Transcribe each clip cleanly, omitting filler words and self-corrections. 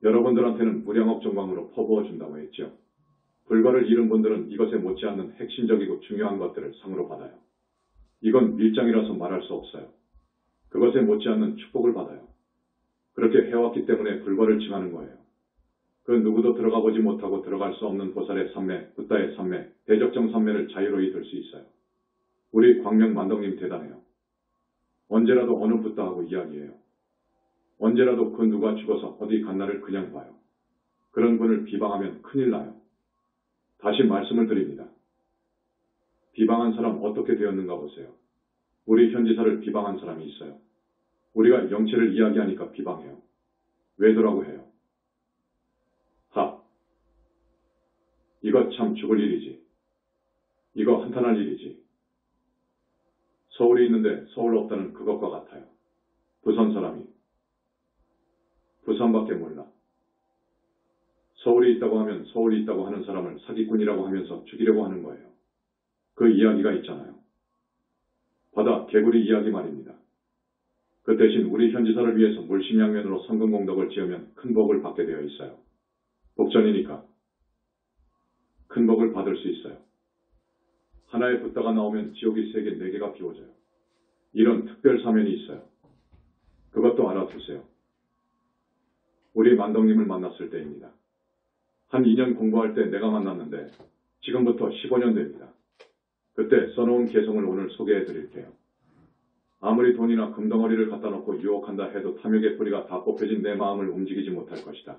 여러분들한테는 무량억 정광으로 퍼부어 준다고 했죠. 불과를 잃은 분들은 이것에 못지않는 핵심적이고 중요한 것들을 상으로 받아요. 이건 밀장이라서 말할 수 없어요. 그것에 못지않는 축복을 받아요. 그렇게 해왔기 때문에 불과를 징하는 거예요. 그 누구도 들어가 보지 못하고 들어갈 수 없는 보살의 삼매, 붓다의 삼매, 대적정 삼매를 자유로이 들 수 있어요. 우리 광명 만덕님 대단해요. 언제라도 어느 붓다하고 이야기해요. 언제라도 그 누가 죽어서 어디 갔나를 그냥 봐요. 그런 분을 비방하면 큰일 나요. 다시 말씀을 드립니다. 비방한 사람 어떻게 되었는가 보세요. 우리 현지사를 비방한 사람이 있어요. 우리가 영체를 이야기하니까 비방해요. 왜더라고 해요. 하. 이거 참 죽을 일이지. 이거 한탄할 일이지. 서울에 있는데 서울 없다는 그것과 같아요. 부산 사람이. 부산밖에 몰라. 서울에 있다고 하면 서울에 있다고 하는 사람을 사기꾼이라고 하면서 죽이려고 하는 거예요. 그 이야기가 있잖아요. 바다 개구리 이야기 말입니다. 그 대신 우리 현지사를 위해서 물심양면으로 성근공덕을 지으면 큰 복을 받게 되어 있어요. 복전이니까 큰 복을 받을 수 있어요. 하나의 붓다가 나오면 지옥이 3개, 4개가 비워져요. 이런 특별 사면이 있어요. 그것도 알아두세요. 우리 만덕님을 만났을 때입니다. 한 2년 공부할 때 내가 만났는데 지금부터 15년 됩니다. 그때 써놓은 개성을 오늘 소개해 드릴게요. 아무리 돈이나 금덩어리를 갖다 놓고 유혹한다 해도 탐욕의 뿌리가 다 뽑혀진 내 마음을 움직이지 못할 것이다.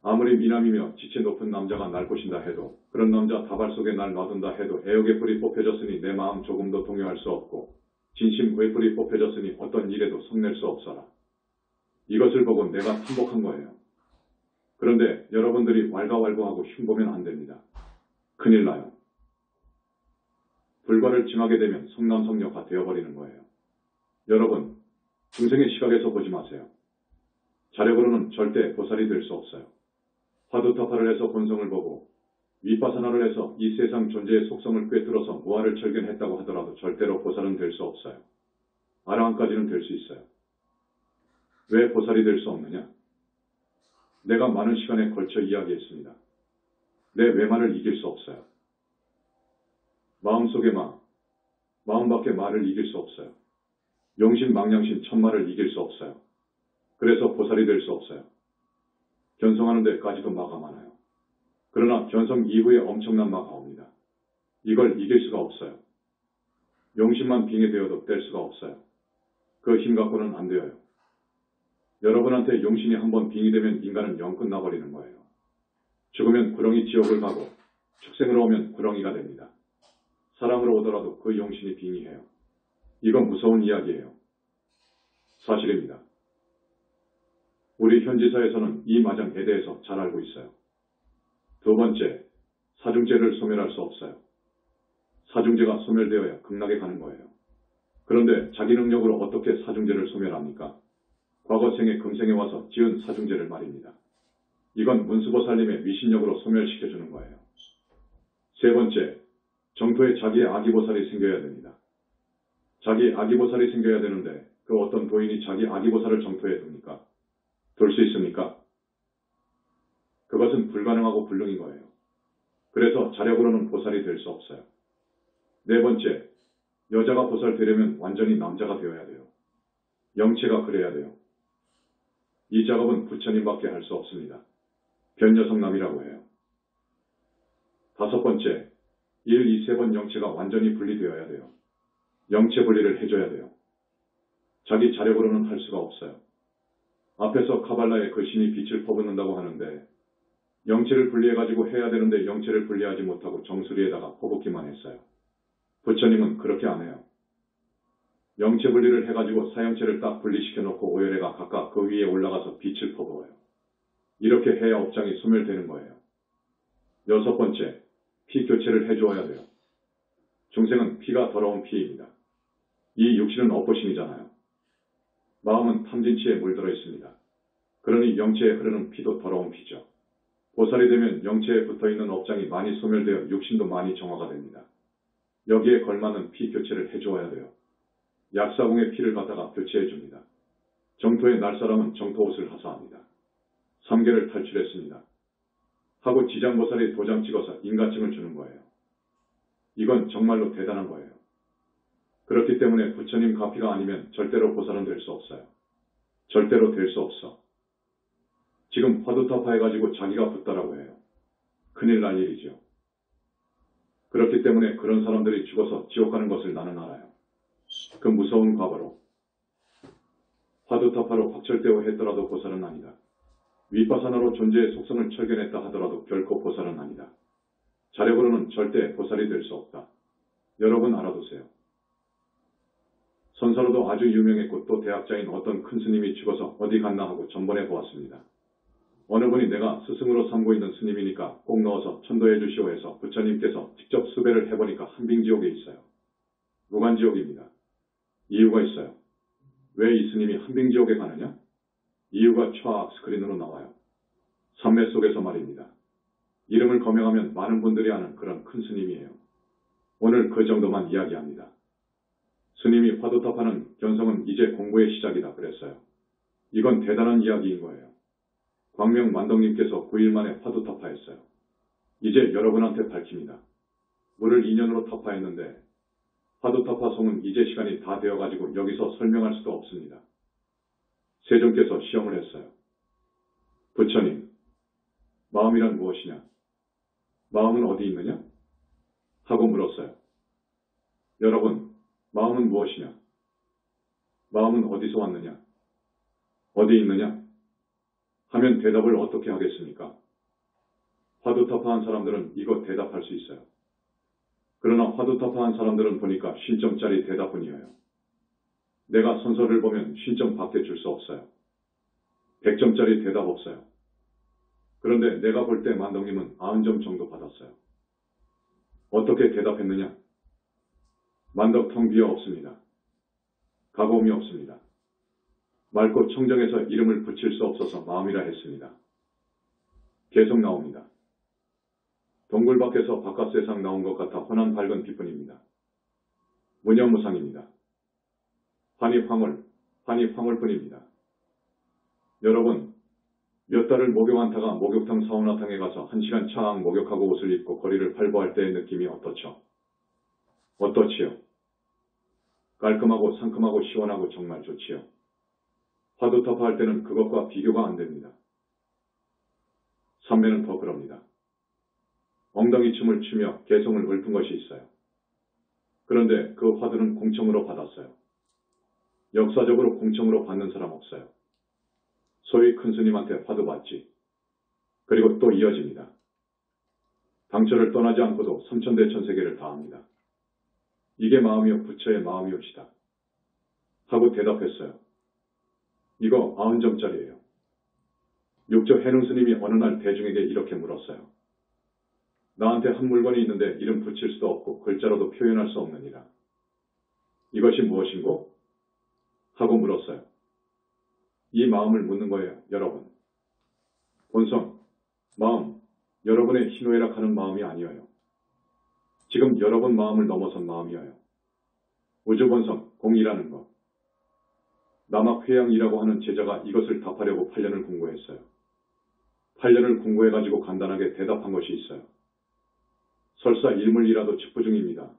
아무리 미남이며 지체 높은 남자가 날 꼬신다 해도 그런 남자 다발 속에 날 놔둔다 해도 애욕의 뿌리 뽑혀졌으니 내 마음 조금도 동요할 수 없고 진심 외뿔이 뽑혀졌으니 어떤 일에도 성낼 수 없어라. 이것을 보고 내가 탐복한 거예요. 그런데 여러분들이 왈가왈부하고 흉보면 안 됩니다. 큰일 나요. 불과를 징하게 되면 성남성녀가 되어버리는 거예요. 여러분, 중생의 시각에서 보지 마세요. 자력으로는 절대 보살이 될 수 없어요. 화두타파를 해서 본성을 보고 위파사나를 해서 이 세상 존재의 속성을 꿰뚫어서 무아를 철견했다고 하더라도 절대로 보살은 될 수 없어요. 아라한까지는 될 수 있어요. 왜 보살이 될 수 없느냐? 내가 많은 시간에 걸쳐 이야기했습니다. 내 외만을 이길 수 없어요. 마음속의 마음 밖의 말을 이길 수 없어요. 용신, 망량신, 천마를 이길 수 없어요. 그래서 보살이 될 수 없어요. 견성하는 데까지도 마가 많아요. 그러나 견성 이후에 엄청난 마가 옵니다. 이걸 이길 수가 없어요. 용신만 빙이 되어도 뗄 수가 없어요. 그 힘 갖고는 안 되어요. 여러분한테 용신이 한번 빙이 되면 인간은 영 끝나버리는 거예요. 죽으면 구렁이 지옥을 가고 축생으로 오면 구렁이가 됩니다. 사람으로 오더라도 그 용신이 빙의해요. 이건 무서운 이야기예요. 사실입니다. 우리 현지사에서는 이 마장에 대해서 잘 알고 있어요. 두 번째, 사중죄를 소멸할 수 없어요. 사중죄가 소멸되어야 극락에 가는 거예요. 그런데 자기 능력으로 어떻게 사중죄를 소멸합니까? 과거 생에 금생에 와서 지은 사중죄를 말입니다. 이건 문수보살님의 위신력으로 소멸시켜주는 거예요. 세 번째, 정토에 자기의 아기보살이 생겨야 됩니다. 자기 아기보살이 생겨야 되는데 그 어떤 도인이 자기 아기보살을 정토에 둡니까? 둘 수 있습니까? 그것은 불가능하고 불능인 거예요. 그래서 자력으로는 보살이 될 수 없어요. 네 번째, 여자가 보살 되려면 완전히 남자가 되어야 돼요. 영체가 그래야 돼요. 이 작업은 부처님밖에 할 수 없습니다. 변여성남이라고 해요. 다섯 번째, 1, 2, 3번 영체가 완전히 분리되어야 돼요. 영체 분리를 해줘야 돼요. 자기 자력으로는 할 수가 없어요. 앞에서 카발라의 그 신이 빛을 퍼붓는다고 하는데 영체를 분리해가지고 해야 되는데 영체를 분리하지 못하고 정수리에다가 퍼붓기만 했어요. 부처님은 그렇게 안 해요. 영체 분리를 해가지고 사형체를 딱 분리시켜놓고 오열해가 각각 그 위에 올라가서 빛을 퍼부어요. 이렇게 해야 업장이 소멸되는 거예요. 여섯 번째, 피 교체를 해주어야 돼요. 중생은 피가 더러운 피입니다. 이 육신은 업보신이잖아요. 마음은 탐진치에 물들어 있습니다. 그러니 영체에 흐르는 피도 더러운 피죠. 보살이 되면 영체에 붙어있는 업장이 많이 소멸되어 육신도 많이 정화가 됩니다. 여기에 걸맞는 피 교체를 해주어야 돼요. 약사공의 피를 갖다가 교체해 줍니다. 정토에 날 사람은 정토 옷을 하사합니다. 3개를 탈출했습니다. 하고 지장보살이 도장 찍어서 인가증을 주는 거예요. 이건 정말로 대단한 거예요. 그렇기 때문에 부처님 가피가 아니면 절대로 보살은 될 수 없어요. 절대로 될 수 없어. 지금 화두타파 해가지고 자기가 붙다라고 해요. 큰일 날 일이죠. 그렇기 때문에 그런 사람들이 죽어서 지옥 가는 것을 나는 알아요. 그 무서운 과거로. 화두타파로 확철대오 했더라도 보살은 아니다. 위파사나로 존재의 속성을 철견했다 하더라도 결코 보살은 아니다. 자력으로는 절대 보살이 될 수 없다. 여러분 알아두세요. 선사로도 아주 유명했고 또 대학자인 어떤 큰 스님이 죽어서 어디 갔나 하고 전번에 보았습니다. 어느 분이 내가 스승으로 삼고 있는 스님이니까 꼭 넣어서 천도해 주시오 해서 부처님께서 직접 수배를 해보니까 한빙지옥에 있어요. 무간지옥입니다. 이유가 있어요. 왜 이 스님이 한빙지옥에 가느냐? 이유가 촥 스크린으로 나와요. 삼매 속에서 말입니다. 이름을 거명하면 많은 분들이 아는 그런 큰 스님이에요. 오늘 그 정도만 이야기합니다. 스님이 화두타파는 견성은 이제 공부의 시작이다 그랬어요. 이건 대단한 이야기인 거예요. 광명 만덕님께서 9일 만에 화두타파했어요. 이제 여러분한테 밝힙니다. 물을 2년으로 타파했는데 화두타파송은 이제 시간이 다 되어가지고 여기서 설명할 수도 없습니다. 세종께서 시험을 했어요. 부처님, 마음이란 무엇이냐? 마음은 어디 있느냐? 하고 물었어요. 여러분, 마음은 무엇이냐? 마음은 어디서 왔느냐? 어디 있느냐? 하면 대답을 어떻게 하겠습니까? 화두타파한 사람들은 이거 대답할 수 있어요. 그러나 화두타파한 사람들은 보니까 50점짜리 대답뿐이에요. 내가 선서를 보면 50점 밖에 줄 수 없어요. 100점짜리 대답 없어요. 그런데 내가 볼 때 만덕님은 90점 정도 받았어요. 어떻게 대답했느냐? 만덕 텅 비어 없습니다. 가고음이 없습니다. 맑고 청정해서 이름을 붙일 수 없어서 마음이라 했습니다. 계속 나옵니다. 동굴 밖에서 바깥 세상 나온 것 같아 환한 밝은 빛뿐입니다. 무념무상입니다. 환희 황홀뿐입니다. 여러분, 몇 달을 목욕한다가 목욕탕 사우나탕에 가서 1시간 차앙 목욕하고 옷을 입고 거리를 활보할 때의 느낌이 어떻죠? 어떻지요? 깔끔하고 상큼하고 시원하고 정말 좋지요. 화두타파 할 때는 그것과 비교가 안 됩니다. 삼매는 더 그럽니다. 엉덩이 춤을 추며 개성을 읊은 것이 있어요. 그런데 그 화두는 공청으로 받았어요. 역사적으로 공청으로 받는 사람 없어요. 소위 큰 스님한테 화두 받지. 그리고 또 이어집니다. 당처를 떠나지 않고도 삼천대천세계를 다합니다. 이게 마음이요 부처의 마음이옵시다. 하고 대답했어요. 이거 90점짜리예요. 육조 해능 스님이 어느 날 대중에게 이렇게 물었어요. 나한테 한 물건이 있는데 이름 붙일 수도 없고 글자로도 표현할 수 없느니라. 이것이 무엇인고? 하고 물었어요. 이 마음을 묻는 거예요, 여러분. 본성, 마음, 여러분의 희노애락하는 마음이 아니어요. 지금 여러분 마음을 넘어선 마음이어요. 우주본성, 공이라는 것. 남학회양이라고 하는 제자가 이것을 답하려고 8년을 공부했어요. 8년을 공부해가지고 간단하게 대답한 것이 있어요. 설사 일물이라도 측부 중입니다.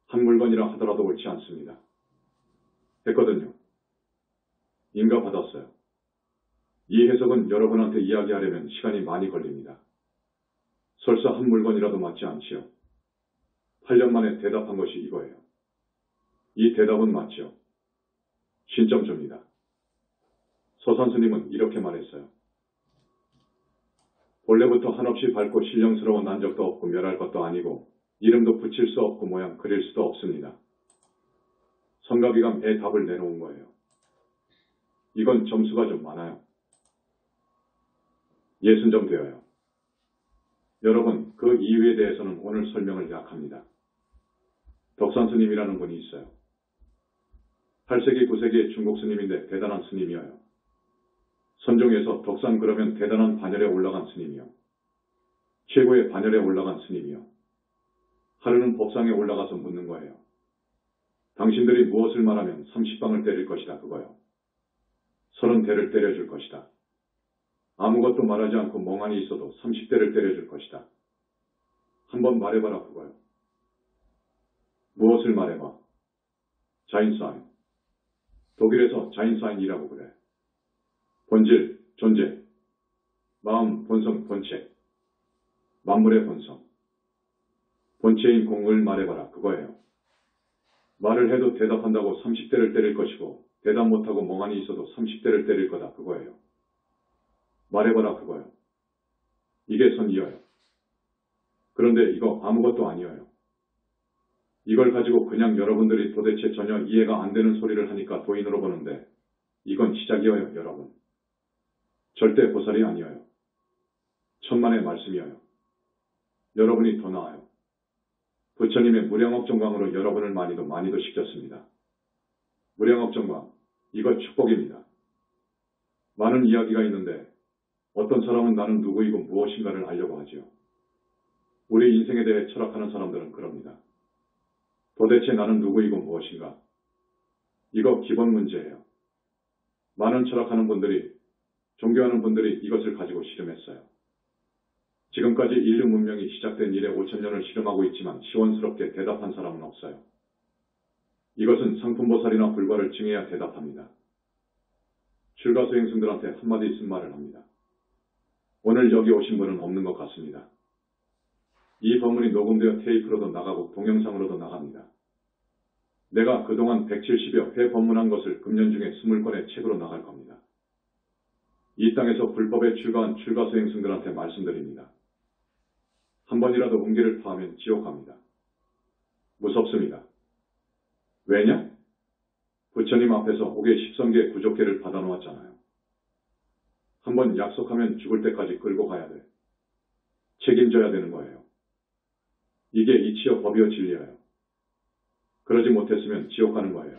한 물건이라 하더라도 옳지 않습니다. 했거든요. 인가받았어요. 이 해석은 여러분한테 이야기하려면 시간이 많이 걸립니다. 설사 한 물건이라도 맞지 않지요. 8년 만에 대답한 것이 이거예요. 이 대답은 맞지요. 신점 줍니다. 서산스님은 이렇게 말했어요. 본래부터 한없이 밝고 신령스러워 난 적도 없고 멸할 것도 아니고 이름도 붙일 수 없고 모양 그릴 수도 없습니다. 성가비감의 답을 내놓은 거예요. 이건 점수가 좀 많아요. 60점 되어요. 여러분, 그 이유에 대해서는 오늘 설명을 약합니다. 덕산스님이라는 분이 있어요. 8세기, 9세기의 중국 스님인데 대단한 스님이어요. 선종에서 덕산 그러면 대단한 반열에 올라간 스님이요. 최고의 반열에 올라간 스님이요. 하루는 법상에 올라가서 묻는 거예요. 당신들이 무엇을 말하면 30방을 때릴 것이다 그거요. 30대를 때려줄 것이다. 아무것도 말하지 않고 멍하니 있어도 30대를 때려줄 것이다. 한번 말해봐라 그거요. 무엇을 말해봐? 자인사인. 독일에서 자인사인이라고 그래. 본질, 존재, 마음, 본성, 본체, 만물의 본성. 본체인 공을 말해봐라 그거예요. 말을 해도 대답한다고 30대를 때릴 것이고 대답 못하고 멍하니 있어도 30대를 때릴 거다 그거예요. 말해봐라 그거예요. 이게 선이어요. 그런데 이거 아무것도 아니어요. 이걸 가지고 그냥 여러분들이 도대체 전혀 이해가 안 되는 소리를 하니까 도인으로 보는데 이건 시작이어요 여러분. 절대 보살이 아니어요. 천만의 말씀이어요. 여러분이 더 나아요. 부처님의 무량업정광으로 여러분을 많이도 시켰습니다. 무량업정광, 이거 축복입니다. 많은 이야기가 있는데 어떤 사람은 나는 누구이고 무엇인가를 알려고 하지요. 우리 인생에 대해 철학하는 사람들은 그럽니다. 도대체 나는 누구이고 무엇인가? 이거 기본 문제예요. 많은 철학하는 분들이, 종교하는 분들이 이것을 가지고 씨름했어요. 지금까지 인류 문명이 시작된 이래 5천년을 씨름하고 있지만 시원스럽게 대답한 사람은 없어요. 이것은 상품보살이나 불과를 증해야 대답합니다. 출가수행승들한테 한마디 쓴말을 합니다. 오늘 여기 오신 분은 없는 것 같습니다. 이 법문이 녹음되어 테이프로도 나가고 동영상으로도 나갑니다. 내가 그동안 170여 회 법문한 것을 금년 중에 20권의 책으로 나갈 겁니다. 이 땅에서 불법에 출가한 출가수행승들한테 말씀드립니다. 한 번이라도 음계를 파하면 지옥 갑니다. 무섭습니다. 왜냐? 부처님 앞에서 5개 10선계 구족계를 받아놓았잖아요. 한 번 약속하면 죽을 때까지 끌고 가야 돼. 책임져야 되는 거예요. 이게 이치여 법이여 진리예요. 그러지 못했으면 지옥 가는 거예요.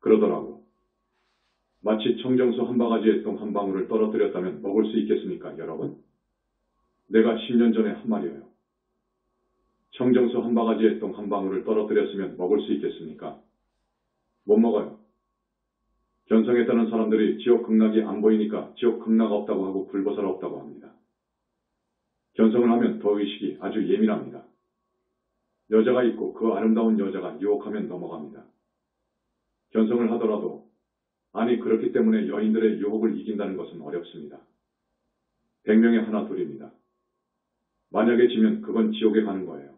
그러더라고. 마치 청정수 한 바가지에 똥 한 방울을 떨어뜨렸다면 먹을 수 있겠습니까, 여러분? 내가 10년 전에 한 말이에요. 청정수 한 바가지에 똥 한 방울을 떨어뜨렸으면 먹을 수 있겠습니까? 못 먹어요. 견성했다는 사람들이 지옥 극락이 안 보이니까 지옥 극락 없다고 하고 불보살 없다고 합니다. 견성을 하면 더 의식이 아주 예민합니다. 여자가 있고 그 아름다운 여자가 유혹하면 넘어갑니다. 견성을 하더라도 아니 그렇기 때문에 여인들의 유혹을 이긴다는 것은 어렵습니다. 100명에 하나 둘입니다. 만약에 지면 그건 지옥에 가는 거예요.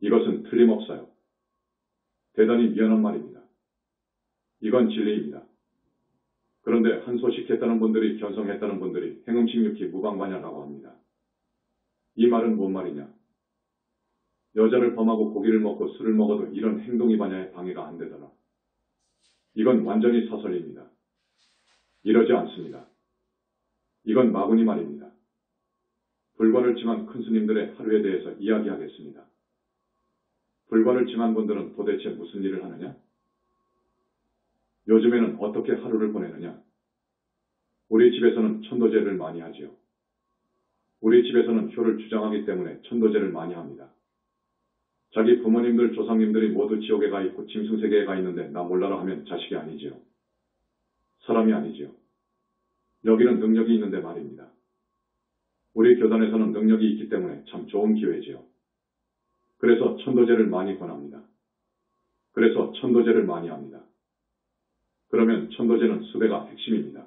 이것은 틀림없어요. 대단히 미안한 말입니다. 이건 진리입니다. 그런데 한 소식 했다는 분들이 견성했다는 분들이 행음식육희 무방반야라고 합니다. 이 말은 뭔 말이냐? 여자를 범하고 고기를 먹고 술을 먹어도 이런 행동이 반야에 방해가 안 되더라. 이건 완전히 사설입니다. 이러지 않습니다. 이건 마구니 말입니다. 불과를 증한 큰 스님들의 하루에 대해서 이야기하겠습니다. 불과를 증한 분들은 도대체 무슨 일을 하느냐? 요즘에는 어떻게 하루를 보내느냐? 우리 집에서는 천도제를 많이 하지요. 우리 집에서는 효를 주장하기 때문에 천도제를 많이 합니다. 자기 부모님들, 조상님들이 모두 지옥에 가 있고 짐승세계에 가 있는데 나 몰라라 하면 자식이 아니지요. 사람이 아니지요. 여기는 능력이 있는데 말입니다. 우리 교단에서는 능력이 있기 때문에 참 좋은 기회지요. 그래서 천도제를 많이 권합니다. 그래서 천도제를 많이 합니다. 그러면 천도제는 수배가 핵심입니다.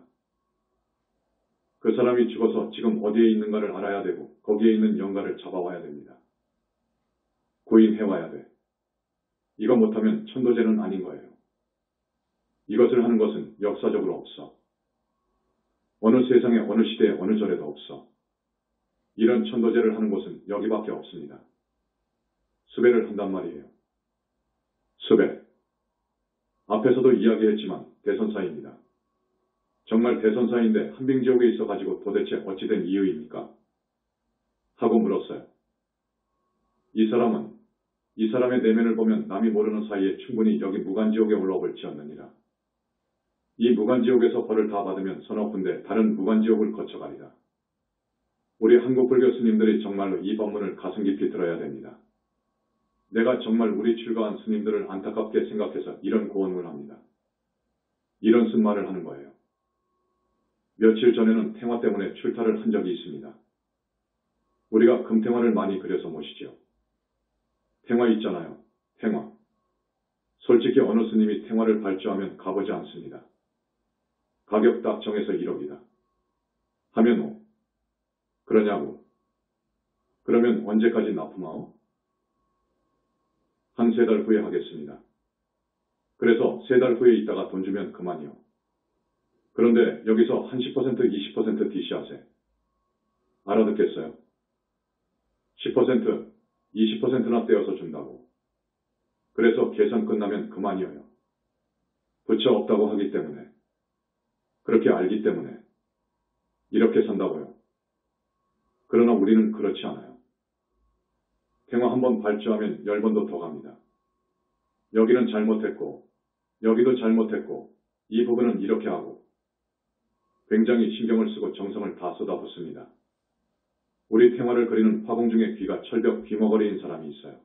그 사람이 죽어서 지금 어디에 있는가를 알아야 되고 거기에 있는 영가를 잡아와야 됩니다. 구인해와야 돼. 이거 못하면 천도제는 아닌 거예요. 이것을 하는 것은 역사적으로 없어. 어느 세상에 어느 시대에 어느 절에도 없어. 이런 천도제를 하는 곳은 여기밖에 없습니다. 수배를 한단 말이에요. 수배. 앞에서도 이야기했지만 대선사입니다. 정말 대선사인데 한빙지옥에 있어가지고 도대체 어찌된 이유입니까? 하고 물었어요. 이 사람의 내면을 보면 남이 모르는 사이에 충분히 여기 무간지옥에 올라올 지었느니라. 이 무간지옥에서 벌을 다 받으면 서너 군데 다른 무간지옥을 거쳐가리라. 우리 한국 불교 스님들이 정말로 이 법문을 가슴 깊이 들어야 됩니다. 내가 정말 우리 출가한 스님들을 안타깝게 생각해서 이런 고언을 합니다. 이런 쓴말을 하는 거예요. 며칠 전에는 탱화 때문에 출타를 한 적이 있습니다. 우리가 금탱화를 많이 그려서 모시죠. 탱화 있잖아요. 탱화. 솔직히 어느 스님이 탱화를 발주하면 가보지 않습니다. 가격 딱 정해서 1억이다. 하면 오. 그러냐고. 그러면 언제까지 납품하오? 한 3달 후에 하겠습니다. 그래서 3달 후에 있다가 돈 주면 그만이요. 그런데 여기서 한 10%, 20% DC하세. 알아듣겠어요? 10%, 20%나 떼어서 준다고. 그래서 계산 끝나면 그만이어요. 부처 없다고 하기 때문에. 그렇게 알기 때문에. 이렇게 산다고요. 그러나 우리는 그렇지 않아요. 탱화 한번 발주하면 10번도 더 갑니다. 여기는 잘못했고, 여기도 잘못했고, 이 부분은 이렇게 하고, 굉장히 신경을 쓰고 정성을 다 쏟아붓습니다. 우리 탱화를 그리는 화공 중에 귀가 철벽 귀머거리인 사람이 있어요.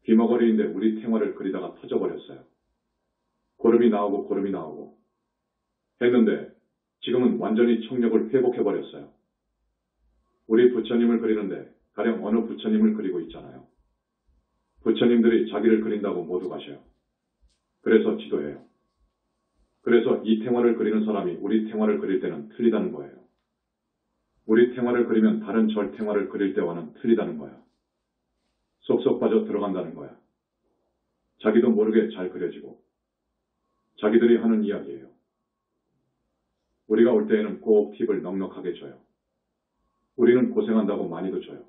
귀머거리인데 우리 탱화를 그리다가 터져버렸어요. 고름이 나오고 했는데 지금은 완전히 청력을 회복해버렸어요. 우리 부처님을 그리는데 가령 어느 부처님을 그리고 있잖아요. 부처님들이 자기를 그린다고 모두 가셔요. 그래서 지도해요. 그래서 이 탱화를 그리는 사람이 우리 탱화를 그릴 때는 틀리다는 거예요. 우리 탱화를 그리면 다른 절 탱화를 그릴 때와는 틀리다는 거야. 쏙쏙 빠져 들어간다는 거야. 자기도 모르게 잘 그려지고. 자기들이 하는 이야기예요. 우리가 올 때에는 꼭 팁을 넉넉하게 줘요. 우리는 고생한다고 많이도 줘요.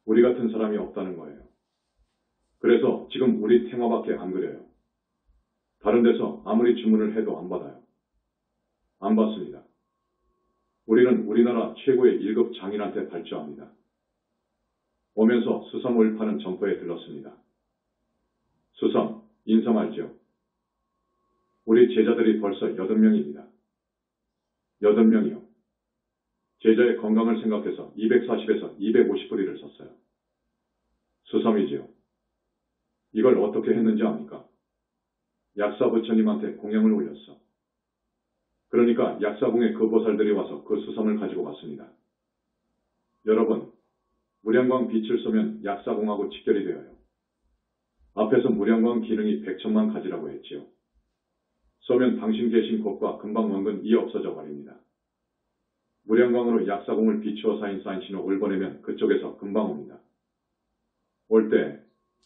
우리 같은 사람이 없다는 거예요. 그래서 지금 우리 탱화밖에 안 그려요. 다른 데서 아무리 주문을 해도 안 받아요. 안 받습니다. 우리는 우리나라 최고의 1급 장인한테 발주합니다. 오면서 수섬을 파는 점포에 들렀습니다. 수섬, 인섬 알죠? 우리 제자들이 벌써 8명입니다. 8명이요. 제자의 건강을 생각해서 240에서 250뿌리를 썼어요. 수섬이지요. 이걸 어떻게 했는지 압니까? 약사 부처님한테 공양을 올렸어. 그러니까 약사궁에 그 보살들이 와서 그 수섬을 가지고 갔습니다. 여러분, 무량광 빛을 쏘면 약사궁하고 직결이 되어요. 앞에서 무량광 기능이 100천만 가지라고 했지요. 쏘면 당신 계신 곳과 금방 원근이 없어져 버립니다. 무량광으로 약사궁을 비추어 쌓인 신호를 보내면 그쪽에서 금방 옵니다. 올 때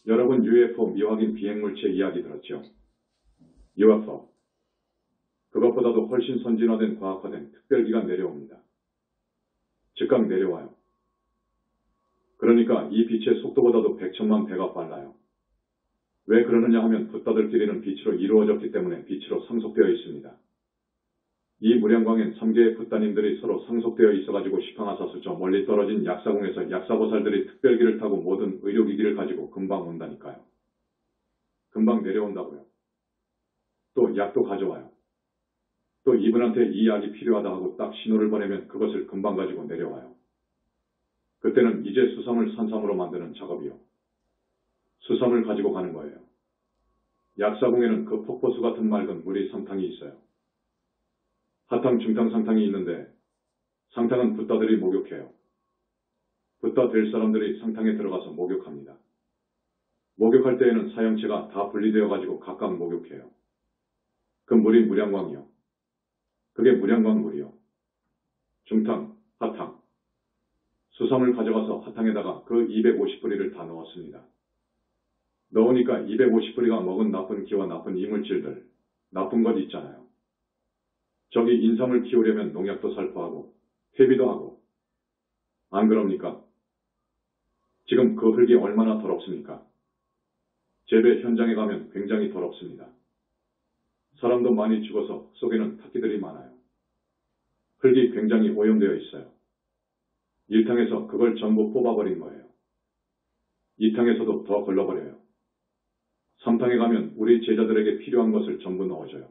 여러분 UFO 미확인 비행물체 이야기 들었죠? UFO. 그것보다도 훨씬 선진화된 과학화된 특별기가 내려옵니다. 즉각 내려와요. 그러니까 이 빛의 속도보다도 100천만 배가 빨라요. 왜 그러느냐 하면 붓다들끼리는 빛으로 이루어졌기 때문에 빛으로 상속되어 있습니다. 이 무량광엔 3개의 붓다님들이 서로 상속되어 있어가지고 시팡하사수 저 멀리 떨어진 약사궁에서 약사보살들이 특별기를 타고 모든 의료기기를 가지고 금방 온다니까요. 금방 내려온다고요. 또 약도 가져와요. 또 이분한테 이 약이 필요하다 하고 딱 신호를 보내면 그것을 금방 가지고 내려와요. 그때는 이제 수섬을 산삼으로 만드는 작업이요. 수섬을 가지고 가는 거예요. 약사궁에는 그 폭포수 같은 맑은 물이 상탕이 있어요. 하탕, 중탕, 상탕이 있는데 상탕은 붓다들이 목욕해요. 붓다 될 사람들이 상탕에 들어가서 목욕합니다. 목욕할 때에는 사형체가 다 분리되어 가지고 각각 목욕해요. 그 물이 무량광이요. 그게 무량광 물이요. 중탕, 하탕. 수섬을 가져가서 하탕에다가 그 250뿌리를 다 넣었습니다. 넣으니까 250뿌리가 먹은 나쁜 기와 나쁜 이물질들, 나쁜 것 있잖아요. 저기 인삼을 키우려면 농약도 살포하고 퇴비도 하고 안 그럽니까? 지금 그 흙이 얼마나 더럽습니까? 재배 현장에 가면 굉장히 더럽습니다. 사람도 많이 죽어서 속에는 타기들이 많아요. 흙이 굉장히 오염되어 있어요. 1탕에서 그걸 전부 뽑아버린 거예요. 2탕에서도 더 걸러버려요. 3탕에 가면 우리 제자들에게 필요한 것을 전부 넣어줘요.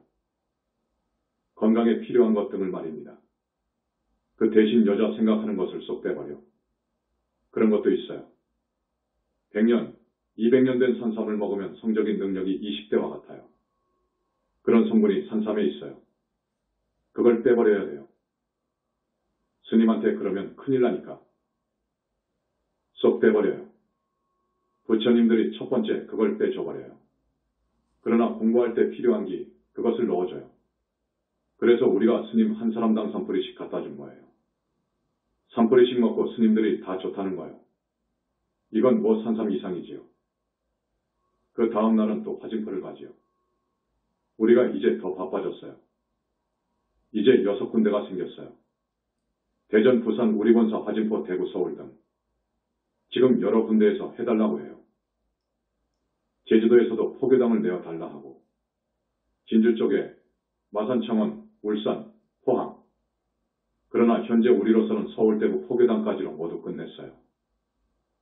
건강에 필요한 것 등을 말입니다. 그 대신 여자 생각하는 것을 쏙 빼버려. 그런 것도 있어요. 100년, 200년 된 산삼을 먹으면 성적인 능력이 20대와 같아요. 그런 성분이 산삼에 있어요. 그걸 빼버려야 돼요. 스님한테 그러면 큰일 나니까. 쏙 빼버려요. 부처님들이 첫 번째 그걸 빼줘버려요. 그러나 공부할 때 필요한 기, 그것을 넣어줘요. 그래서 우리가 스님 한 사람당 3뿌리씩 갖다 준 거예요. 3뿌리씩 먹고 스님들이 다 좋다는 거예요. 이건 뭐 산삼 이상이지요. 그 다음 날은 또 화진포를 가지요. 우리가 이제 더 바빠졌어요. 이제 6군데가 생겼어요. 대전, 부산, 우리본사, 화진포, 대구, 서울 등. 지금 여러 군데에서 해달라고 해요. 제주도에서도 포교당을 내어달라 하고, 진주 쪽에 마산, 창원, 울산, 포항. 그러나 현재 우리로서는 서울, 대구, 포교당까지로 모두 끝냈어요.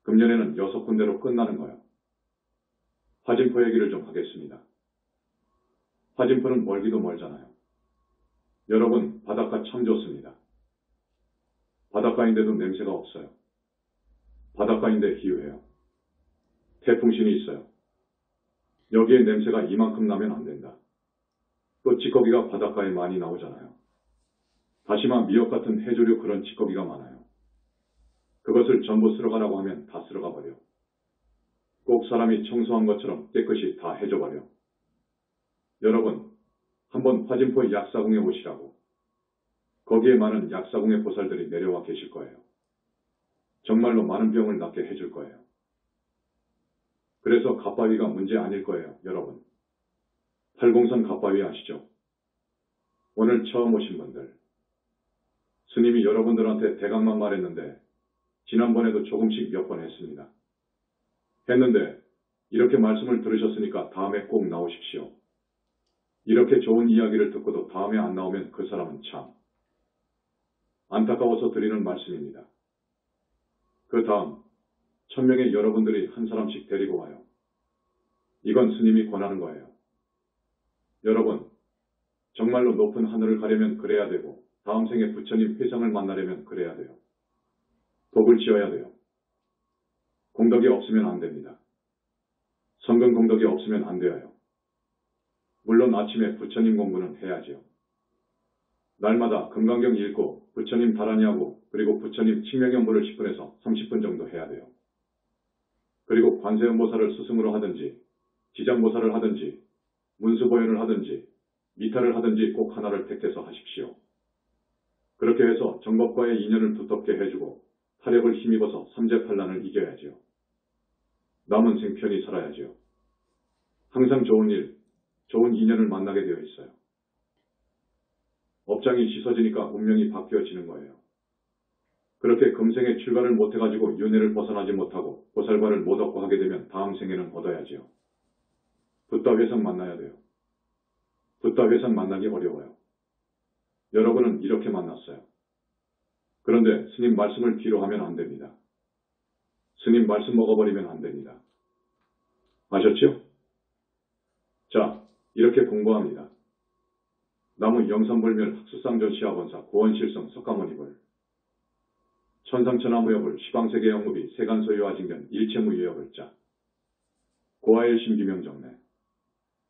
금년에는 6군데로 끝나는 거예요. 화진포 얘기를 좀 하겠습니다. 화진포는 멀기도 멀잖아요. 여러분, 바닷가 참 좋습니다. 바닷가인데도 냄새가 없어요. 바닷가인데 희유해요. 태풍신이 있어요. 여기에 냄새가 이만큼 나면 안 된다. 또 찌꺼기가 바닷가에 많이 나오잖아요. 다시마, 미역 같은 해조류 그런 찌꺼기가 많아요. 그것을 전부 쓸어가라고 하면 다 쓸어가 버려. 꼭 사람이 청소한 것처럼 깨끗이 다 해줘버려. 여러분, 한번 화진포 약사궁에 오시라고. 거기에 많은 약사궁의 보살들이 내려와 계실 거예요. 정말로 많은 병을 낫게 해줄 거예요. 그래서 갓바위가 문제 아닐 거예요, 여러분. 팔공산 갓바위 아시죠? 오늘 처음 오신 분들. 스님이 여러분들한테 대강만 말했는데 지난번에도 조금씩 몇 번 했습니다. 했는데 이렇게 말씀을 들으셨으니까 다음에 꼭 나오십시오. 이렇게 좋은 이야기를 듣고도 다음에 안 나오면 그 사람은 참 안타까워서 드리는 말씀입니다. 그 다음 1000명의 여러분들이 한 사람씩 데리고 와요. 이건 스님이 권하는 거예요. 여러분, 정말로 높은 하늘을 가려면 그래야 되고 다음 생에 부처님 회상을 만나려면 그래야 돼요. 복을 지어야 돼요. 공덕이 없으면 안 됩니다. 성근 공덕이 없으면 안 돼요. 물론 아침에 부처님 공부는 해야죠. 날마다 금강경 읽고 부처님 다라니하고 그리고 부처님 칭명연부를 10분에서 30분 정도 해야 돼요. 그리고 관세음보살을 스승으로 하든지 지장보살을 하든지 문수보현을 하든지 미타를 하든지 꼭 하나를 택해서 하십시오. 그렇게 해서 정법과의 인연을 두텁게 해주고 타력을 힘입어서 삼재팔란을 이겨야지요. 남은 생 편히 살아야지요. 항상 좋은 일, 좋은 인연을 만나게 되어 있어요. 업장이 씻어지니까 운명이 바뀌어지는 거예요. 그렇게 금생에 출가를 못해가지고 윤회를 벗어나지 못하고 보살과를 못 얻고 하게 되면 다음 생에는 얻어야지요. 붓다 회상 만나야 돼요. 붓다 회상 만나기 어려워요. 여러분은 이렇게 만났어요. 그런데 스님 말씀을 뒤로 하면 안 됩니다. 스님 말씀 먹어버리면 안 됩니다. 아셨죠? 자, 이렇게 공부합니다. 나무 영산불멸 학수상전 시화본사 고원실성 석가모니불 천상천하무여불 시방세계 영무비 세간소유화징견 일체무유여불자 고아일심 비명정래